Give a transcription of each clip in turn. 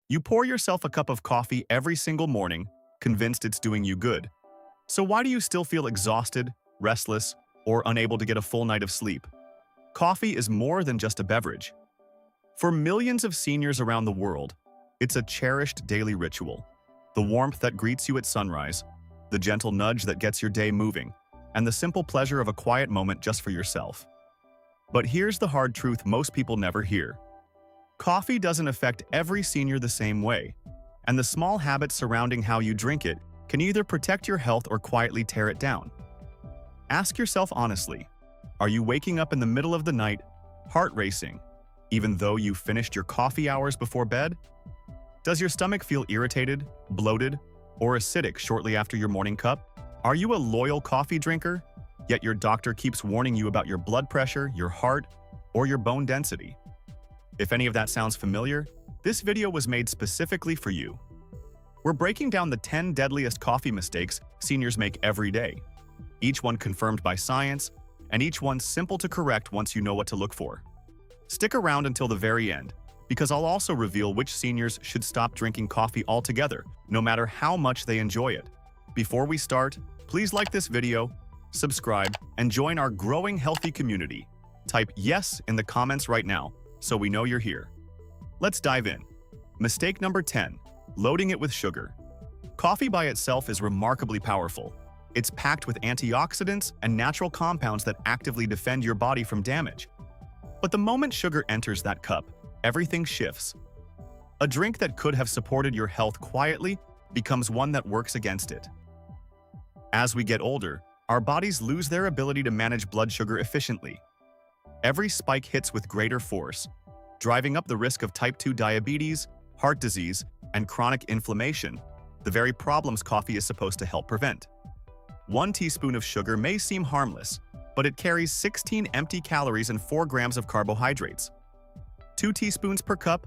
You pour yourself a cup of coffee every single morning, convinced it's doing you good. So why do you still feel exhausted, restless, or unable to get a full night of sleep? Coffee is more than just a beverage. For millions of seniors around the world, it's a cherished daily ritual. The warmth that greets you at sunrise, the gentle nudge that gets your day moving, and the simple pleasure of a quiet moment just for yourself. But here's the hard truth most people never hear. Coffee doesn't affect every senior the same way, and the small habits surrounding how you drink it can either protect your health or quietly tear it down. Ask yourself honestly, are you waking up in the middle of the night, heart racing, even though you finished your coffee hours before bed? Does your stomach feel irritated, bloated, or acidic shortly after your morning cup? Are you a loyal coffee drinker, yet your doctor keeps warning you about your blood pressure, your heart, or your bone density? If any of that sounds familiar, this video was made specifically for you. We're breaking down the 10 deadliest coffee mistakes seniors make every day, each one confirmed by science, and each one simple to correct once you know what to look for. Stick around until the very end, because I'll also reveal which seniors should stop drinking coffee altogether, no matter how much they enjoy it. Before we start, please like this video, subscribe, and join our growing healthy community. Type yes in the comments right now, so we know you're here. Let's dive in. Mistake number 10, loading it with sugar. Coffee by itself is remarkably powerful. It's packed with antioxidants and natural compounds that actively defend your body from damage. But the moment sugar enters that cup, everything shifts. A drink that could have supported your health quietly becomes one that works against it. As we get older, our bodies lose their ability to manage blood sugar efficiently. Every spike hits with greater force, driving up the risk of type 2 diabetes, heart disease, and chronic inflammation, the very problems coffee is supposed to help prevent. 1 teaspoon of sugar may seem harmless, but it carries 16 empty calories and 4 grams of carbohydrates. 2 teaspoons per cup,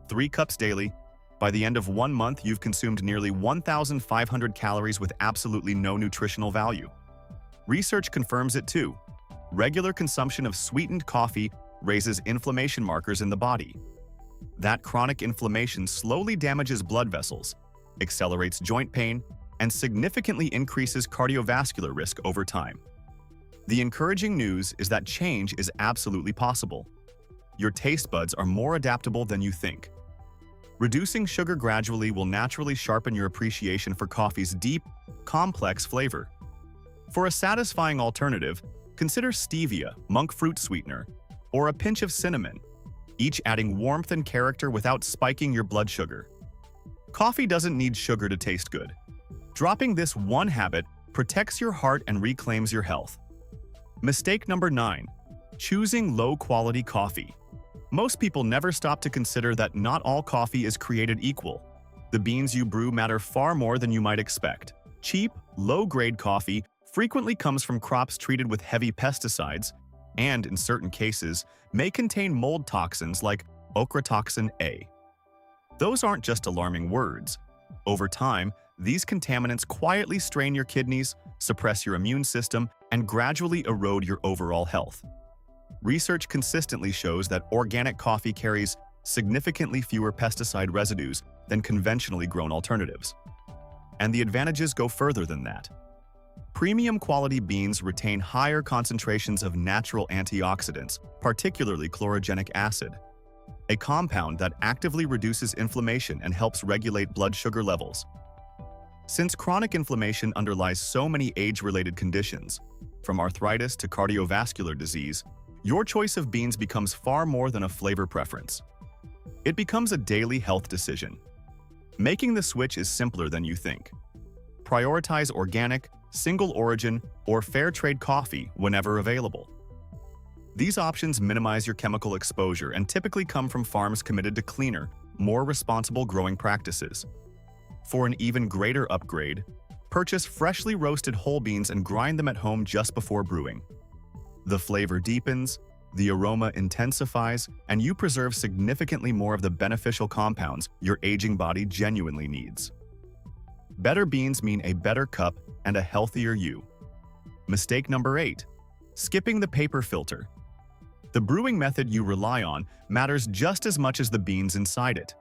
3 cups daily. By the end of 1 month, you've consumed nearly 1,500 calories with absolutely no nutritional value. Research confirms it too. Regular consumption of sweetened coffee raises inflammation markers in the body. That chronic inflammation slowly damages blood vessels, accelerates joint pain, and significantly increases cardiovascular risk over time. The encouraging news is that change is absolutely possible. Your taste buds are more adaptable than you think. Reducing sugar gradually will naturally sharpen your appreciation for coffee's deep, complex flavor. For a satisfying alternative, consider stevia, monk fruit sweetener, or a pinch of cinnamon, each adding warmth and character without spiking your blood sugar. Coffee doesn't need sugar to taste good. Dropping this one habit protects your heart and reclaims your health. Mistake number 9, choosing low-quality coffee. Most people never stop to consider that not all coffee is created equal. The beans you brew matter far more than you might expect. Cheap, low-grade coffee frequently comes from crops treated with heavy pesticides and, in certain cases, may contain mold toxins like ochratoxin A. Those aren't just alarming words. Over time, these contaminants quietly strain your kidneys, suppress your immune system, and gradually erode your overall health. Research consistently shows that organic coffee carries significantly fewer pesticide residues than conventionally grown alternatives. And the advantages go further than that. Premium quality beans retain higher concentrations of natural antioxidants, particularly chlorogenic acid, a compound that actively reduces inflammation and helps regulate blood sugar levels. Since chronic inflammation underlies so many age-related conditions, from arthritis to cardiovascular disease, your choice of beans becomes far more than a flavor preference. It becomes a daily health decision. Making the switch is simpler than you think. Prioritize organic, single-origin, or fair-trade coffee whenever available. These options minimize your chemical exposure and typically come from farms committed to cleaner, more responsible growing practices. For an even greater upgrade, purchase freshly roasted whole beans and grind them at home just before brewing. The flavor deepens, the aroma intensifies, and you preserve significantly more of the beneficial compounds your aging body genuinely needs. Better beans mean a better cup and a healthier you. Mistake number 8, skipping the paper filter. The brewing method you rely on matters just as much as the beans inside it.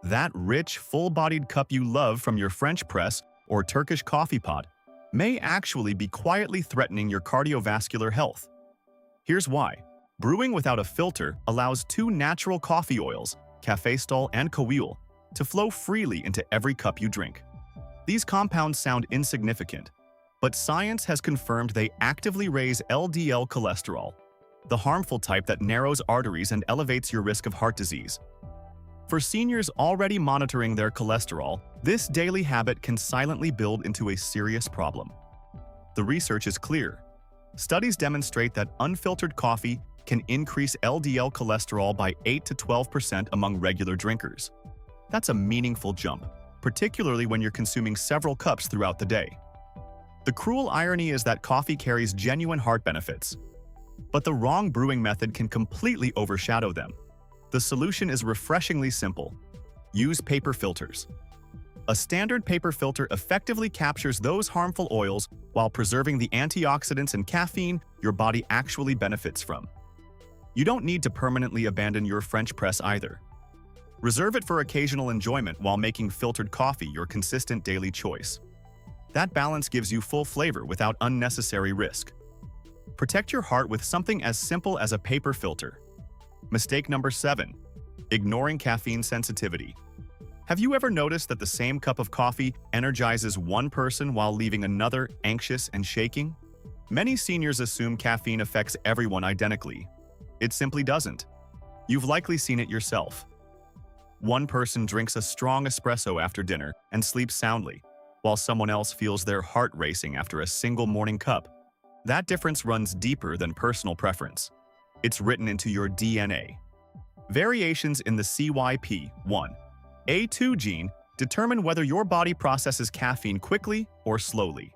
That rich, full-bodied cup you love from your French press or Turkish coffee pot may actually be quietly threatening your cardiovascular health. Here's why. Brewing without a filter allows two natural coffee oils, cafestol and koil, to flow freely into every cup you drink. These compounds sound insignificant, but science has confirmed they actively raise LDL cholesterol, the harmful type that narrows arteries and elevates your risk of heart disease. For seniors already monitoring their cholesterol, this daily habit can silently build into a serious problem. The research is clear. Studies demonstrate that unfiltered coffee can increase LDL cholesterol by 8 to 12% among regular drinkers. That's a meaningful jump, particularly when you're consuming several cups throughout the day. The cruel irony is that coffee carries genuine heart benefits, but the wrong brewing method can completely overshadow them. The solution is refreshingly simple. Use paper filters. A standard paper filter effectively captures those harmful oils while preserving the antioxidants and caffeine your body actually benefits from. You don't need to permanently abandon your French press either. Reserve it for occasional enjoyment while making filtered coffee your consistent daily choice. That balance gives you full flavor without unnecessary risk. Protect your heart with something as simple as a paper filter. Mistake number 7. Ignoring caffeine sensitivity. Have you ever noticed that the same cup of coffee energizes one person while leaving another anxious and shaking? Many seniors assume caffeine affects everyone identically. It simply doesn't. You've likely seen it yourself. One person drinks a strong espresso after dinner and sleeps soundly, while someone else feels their heart racing after a single morning cup. That difference runs deeper than personal preference. It's written into your DNA. Variations in the CYP1A2 gene determine whether your body processes caffeine quickly or slowly.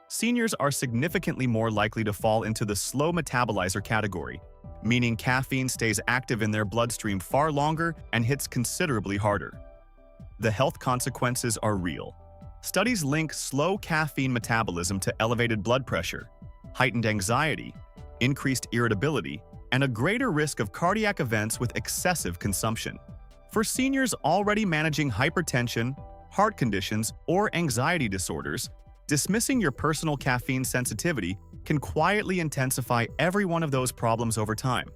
Seniors are significantly more likely to fall into the slow metabolizer category, meaning caffeine stays active in their bloodstream far longer and hits considerably harder. The health consequences are real. Studies link slow caffeine metabolism to elevated blood pressure, heightened anxiety, increased irritability, and a greater risk of cardiac events with excessive consumption. For seniors already managing hypertension, heart conditions, or anxiety disorders, dismissing your personal caffeine sensitivity can quietly intensify every one of those problems over time.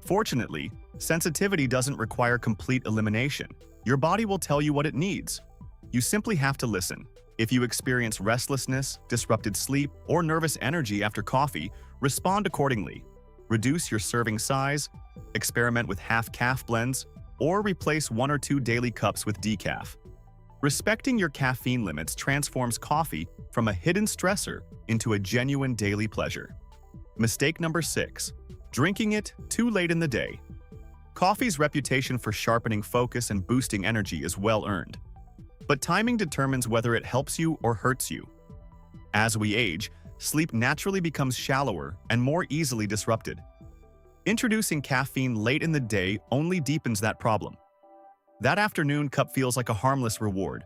Fortunately, sensitivity doesn't require complete elimination. Your body will tell you what it needs. You simply have to listen. If you experience restlessness, disrupted sleep, or nervous energy after coffee, respond accordingly. Reduce your serving size, experiment with half-calf blends, or replace 1 or 2 daily cups with decaf. Respecting your caffeine limits transforms coffee from a hidden stressor into a genuine daily pleasure. Mistake number 6. Drinking it too late in the day. Coffee's reputation for sharpening focus and boosting energy is well earned. But timing determines whether it helps you or hurts you. As we age, sleep naturally becomes shallower and more easily disrupted. Introducing caffeine late in the day only deepens that problem. That afternoon cup feels like a harmless reward,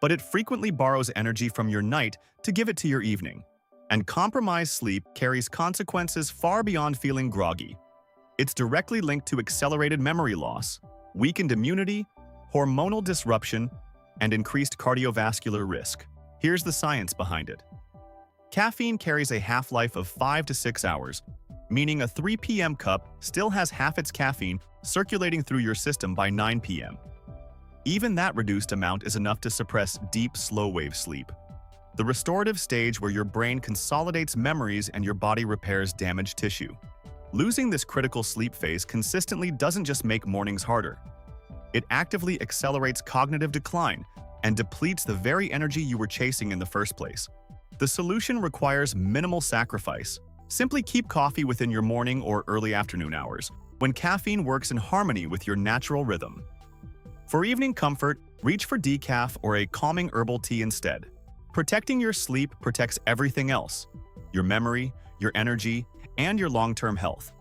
but it frequently borrows energy from your night to give it to your evening. And compromised sleep carries consequences far beyond feeling groggy. It's directly linked to accelerated memory loss, weakened immunity, hormonal disruption, and increased cardiovascular risk. Here's the science behind it. Caffeine carries a half-life of 5 to 6 hours, meaning a 3 p.m. cup still has half its caffeine circulating through your system by 9 p.m. Even that reduced amount is enough to suppress deep, slow-wave sleep, the restorative stage where your brain consolidates memories and your body repairs damaged tissue. Losing this critical sleep phase consistently doesn't just make mornings harder. It actively accelerates cognitive decline and depletes the very energy you were chasing in the first place. The solution requires minimal sacrifice. Simply keep coffee within your morning or early afternoon hours, when caffeine works in harmony with your natural rhythm. For evening comfort, reach for decaf or a calming herbal tea instead. Protecting your sleep protects everything else: your memory, your energy, and your long-term health.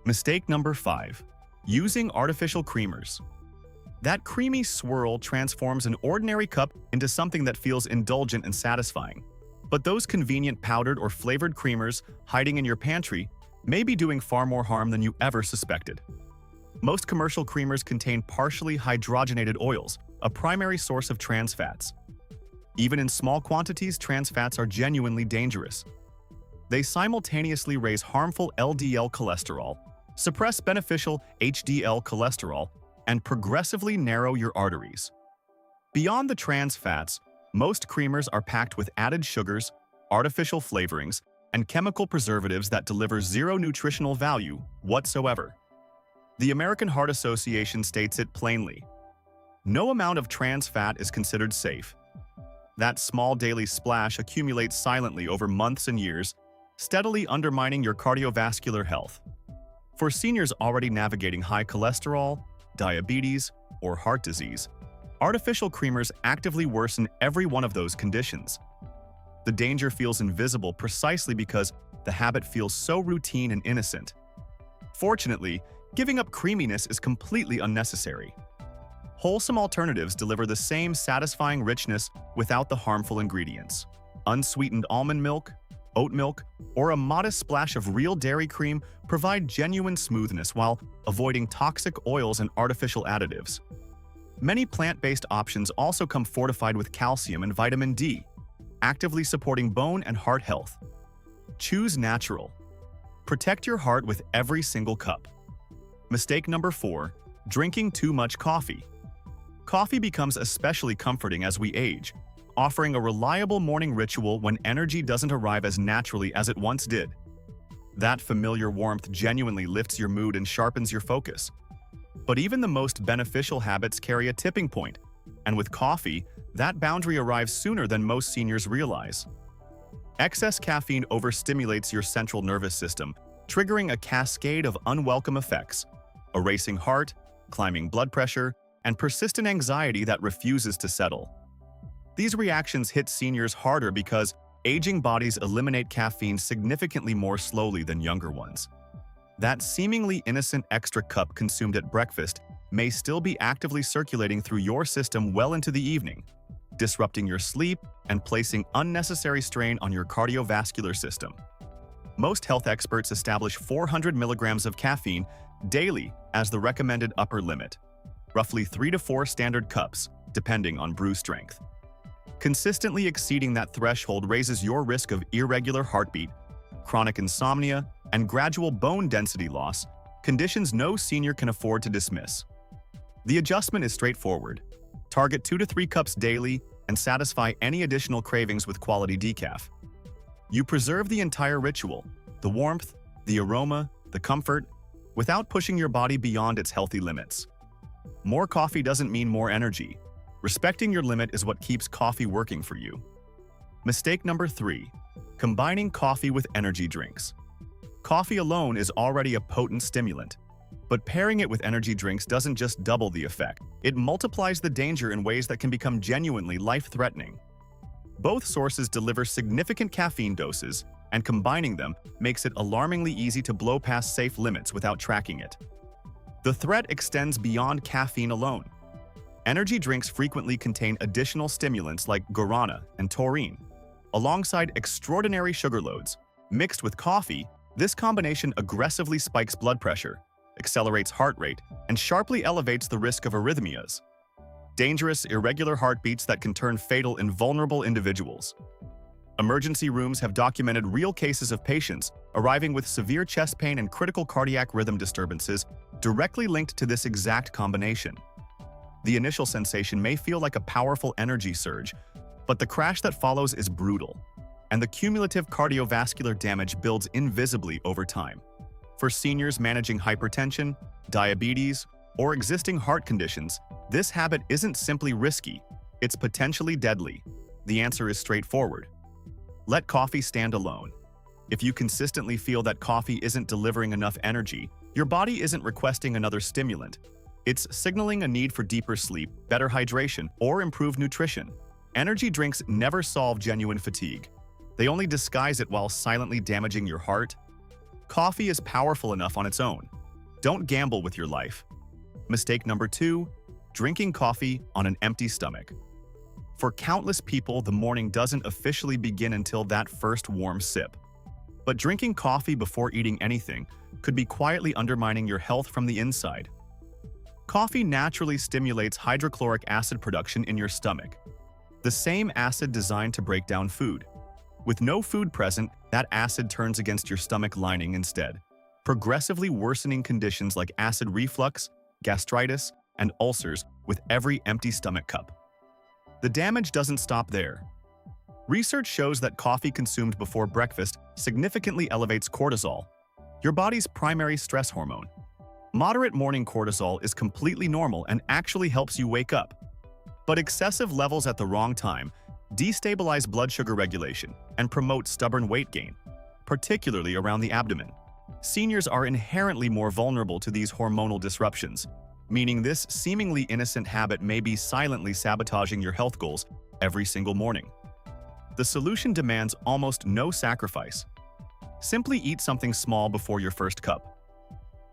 Mistake number 5. Using artificial creamers. That creamy swirl transforms an ordinary cup into something that feels indulgent and satisfying. But those convenient powdered or flavored creamers hiding in your pantry may be doing far more harm than you ever suspected. Most commercial creamers contain partially hydrogenated oils, a primary source of trans fats. Even in small quantities, trans fats are genuinely dangerous. They simultaneously raise harmful LDL cholesterol, suppress beneficial HDL cholesterol, and progressively narrow your arteries. Beyond the trans fats, most creamers are packed with added sugars, artificial flavorings, and chemical preservatives that deliver zero nutritional value whatsoever. The American Heart Association states it plainly: no amount of trans fat is considered safe. That small daily splash accumulates silently over months and years, steadily undermining your cardiovascular health. For seniors already navigating high cholesterol, diabetes, or heart disease, artificial creamers actively worsen every one of those conditions. The danger feels invisible precisely because the habit feels so routine and innocent. Fortunately, giving up creaminess is completely unnecessary. Wholesome alternatives deliver the same satisfying richness without the harmful ingredients. Unsweetened almond milk, oat milk, or a modest splash of real dairy cream provide genuine smoothness while avoiding toxic oils and artificial additives. Many plant-based options also come fortified with calcium and vitamin D, actively supporting bone and heart health. Choose natural. Protect your heart with every single cup. Mistake number 4, drinking too much coffee. Coffee becomes especially comforting as we age, offering a reliable morning ritual when energy doesn't arrive as naturally as it once did. That familiar warmth genuinely lifts your mood and sharpens your focus. But even the most beneficial habits carry a tipping point, and with coffee, that boundary arrives sooner than most seniors realize. Excess caffeine overstimulates your central nervous system, triggering a cascade of unwelcome effects: a racing heart, climbing blood pressure, and persistent anxiety that refuses to settle. These reactions hit seniors harder because aging bodies eliminate caffeine significantly more slowly than younger ones. That seemingly innocent extra cup consumed at breakfast may still be actively circulating through your system well into the evening, disrupting your sleep and placing unnecessary strain on your cardiovascular system. Most health experts establish 400 milligrams of caffeine daily as the recommended upper limit, roughly 3 to 4 standard cups, depending on brew strength. Consistently exceeding that threshold raises your risk of irregular heartbeat, chronic insomnia, and gradual bone density loss, conditions no senior can afford to dismiss. The adjustment is straightforward. Target 2 to 3 cups daily and satisfy any additional cravings with quality decaf. You preserve the entire ritual, the warmth, the aroma, the comfort, without pushing your body beyond its healthy limits. More coffee doesn't mean more energy. Respecting your limit is what keeps coffee working for you. Mistake number 3, combining coffee with energy drinks. Coffee alone is already a potent stimulant, but pairing it with energy drinks doesn't just double the effect. It multiplies the danger in ways that can become genuinely life-threatening. Both sources deliver significant caffeine doses, and combining them makes it alarmingly easy to blow past safe limits without tracking it. The threat extends beyond caffeine alone. Energy drinks frequently contain additional stimulants like guarana and taurine. Alongside extraordinary sugar loads, mixed with coffee, this combination aggressively spikes blood pressure, accelerates heart rate, and sharply elevates the risk of arrhythmias. Dangerous, irregular heartbeats that can turn fatal in vulnerable individuals. Emergency rooms have documented real cases of patients arriving with severe chest pain and critical cardiac rhythm disturbances directly linked to this exact combination. The initial sensation may feel like a powerful energy surge, but the crash that follows is brutal, and the cumulative cardiovascular damage builds invisibly over time. For seniors managing hypertension, diabetes, or existing heart conditions, this habit isn't simply risky, it's potentially deadly. The answer is straightforward. Let coffee stand alone. If you consistently feel that coffee isn't delivering enough energy, your body isn't requesting another stimulant. It's signaling a need for deeper sleep, better hydration, or improved nutrition. Energy drinks never solve genuine fatigue. They only disguise it while silently damaging your heart. Coffee is powerful enough on its own. Don't gamble with your life. Mistake number 2, drinking coffee on an empty stomach. For countless people, the morning doesn't officially begin until that first warm sip. But drinking coffee before eating anything could be quietly undermining your health from the inside. Coffee naturally stimulates hydrochloric acid production in your stomach, the same acid designed to break down food. With no food present, that acid turns against your stomach lining instead, progressively worsening conditions like acid reflux, gastritis, and ulcers with every empty stomach cup. The damage doesn't stop there. Research shows that coffee consumed before breakfast significantly elevates cortisol, your body's primary stress hormone. Moderate morning cortisol is completely normal and actually helps you wake up. But excessive levels at the wrong time destabilize blood sugar regulation and promote stubborn weight gain, particularly around the abdomen. Seniors are inherently more vulnerable to these hormonal disruptions, meaning this seemingly innocent habit may be silently sabotaging your health goals every single morning. The solution demands almost no sacrifice. Simply eat something small before your first cup.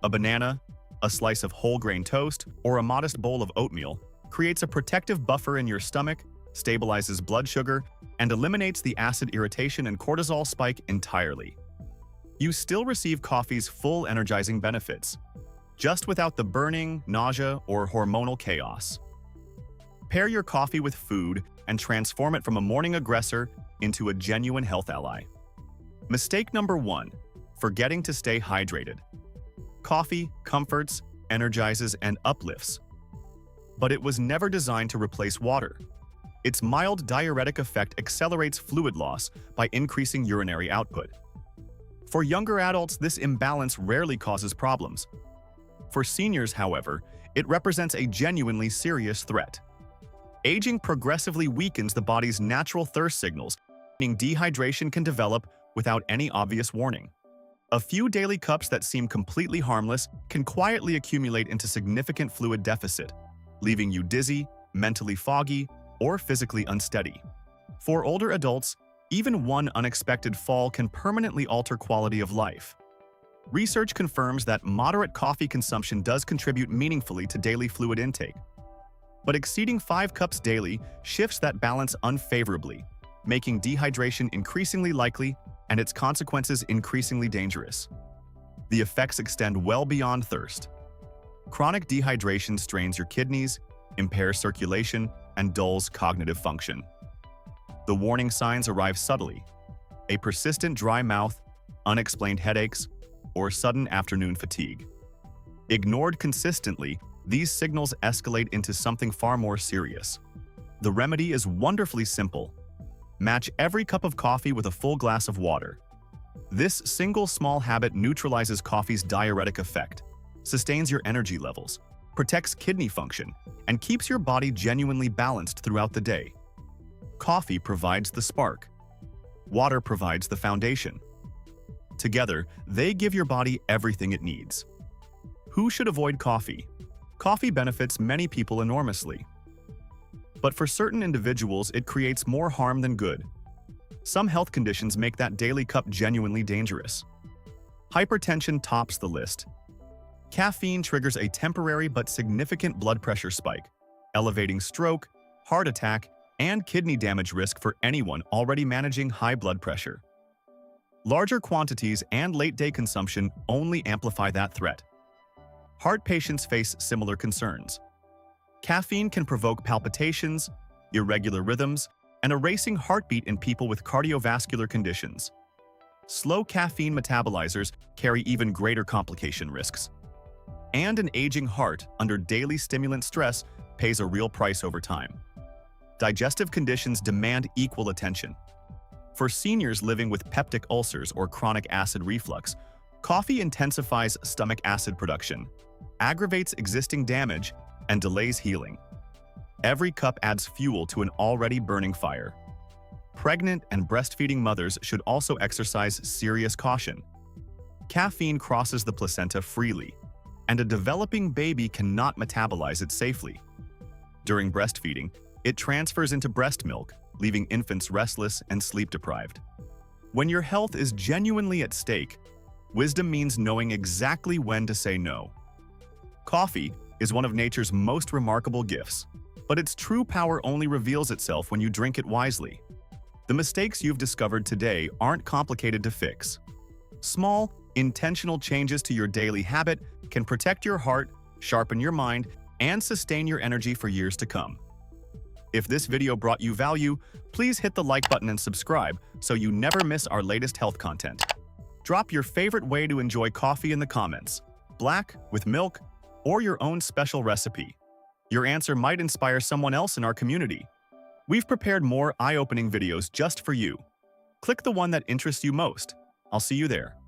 A banana, a slice of whole grain toast, or a modest bowl of oatmeal creates a protective buffer in your stomach, stabilizes blood sugar, and eliminates the acid irritation and cortisol spike entirely. You still receive coffee's full energizing benefits, just without the burning, nausea, or hormonal chaos. Pair your coffee with food and transform it from a morning aggressor into a genuine health ally. Mistake number 1: forgetting to stay hydrated. Coffee comforts, energizes, and uplifts, but it was never designed to replace water. Its mild diuretic effect accelerates fluid loss by increasing urinary output. For younger adults, this imbalance rarely causes problems. For seniors, however, it represents a genuinely serious threat. Aging progressively weakens the body's natural thirst signals, meaning dehydration can develop without any obvious warning. A few daily cups that seem completely harmless can quietly accumulate into significant fluid deficit, leaving you dizzy, mentally foggy, or physically unsteady. For older adults, even one unexpected fall can permanently alter quality of life. Research confirms that moderate coffee consumption does contribute meaningfully to daily fluid intake. But exceeding 5 cups daily shifts that balance unfavorably, making dehydration increasingly likely and its consequences increasingly dangerous. The effects extend well beyond thirst. Chronic dehydration strains your kidneys, impairs circulation, and dulls cognitive function. The warning signs arrive subtly: a persistent dry mouth, unexplained headaches, or sudden afternoon fatigue. Ignored consistently, these signals escalate into something far more serious. The remedy is wonderfully simple. Match every cup of coffee with a full glass of water. This single small habit neutralizes coffee's diuretic effect, sustains your energy levels, protects kidney function, and keeps your body genuinely balanced throughout the day. Coffee provides the spark. Water provides the foundation. Together, they give your body everything it needs. Who should avoid coffee? Coffee benefits many people enormously. But for certain individuals, it creates more harm than good. Some health conditions make that daily cup genuinely dangerous. Hypertension tops the list. Caffeine triggers a temporary but significant blood pressure spike, elevating stroke, heart attack, and kidney damage risk for anyone already managing high blood pressure. Larger quantities and late-day consumption only amplify that threat. Heart patients face similar concerns. Caffeine can provoke palpitations, irregular rhythms, and a racing heartbeat in people with cardiovascular conditions. Slow caffeine metabolizers carry even greater complication risks. And an aging heart under daily stimulant stress pays a real price over time. Digestive conditions demand equal attention. For seniors living with peptic ulcers or chronic acid reflux, coffee intensifies stomach acid production, aggravates existing damage, and delays healing. Every cup adds fuel to an already burning fire. Pregnant and breastfeeding mothers should also exercise serious caution. Caffeine crosses the placenta freely, and a developing baby cannot metabolize it safely. During breastfeeding, it transfers into breast milk, leaving infants restless and sleep-deprived. When your health is genuinely at stake, wisdom means knowing exactly when to say no. Coffee is one of nature's most remarkable gifts, but its true power only reveals itself when you drink it wisely. The mistakes you've discovered today aren't complicated to fix. Small, intentional changes to your daily habit can protect your heart, sharpen your mind, and sustain your energy for years to come. If this video brought you value, please hit the like button and subscribe so you never miss our latest health content. Drop your favorite way to enjoy coffee in the comments, black, with milk, or your own special recipe. Your answer might inspire someone else in our community. We've prepared more eye-opening videos just for you. Click the one that interests you most. I'll see you there.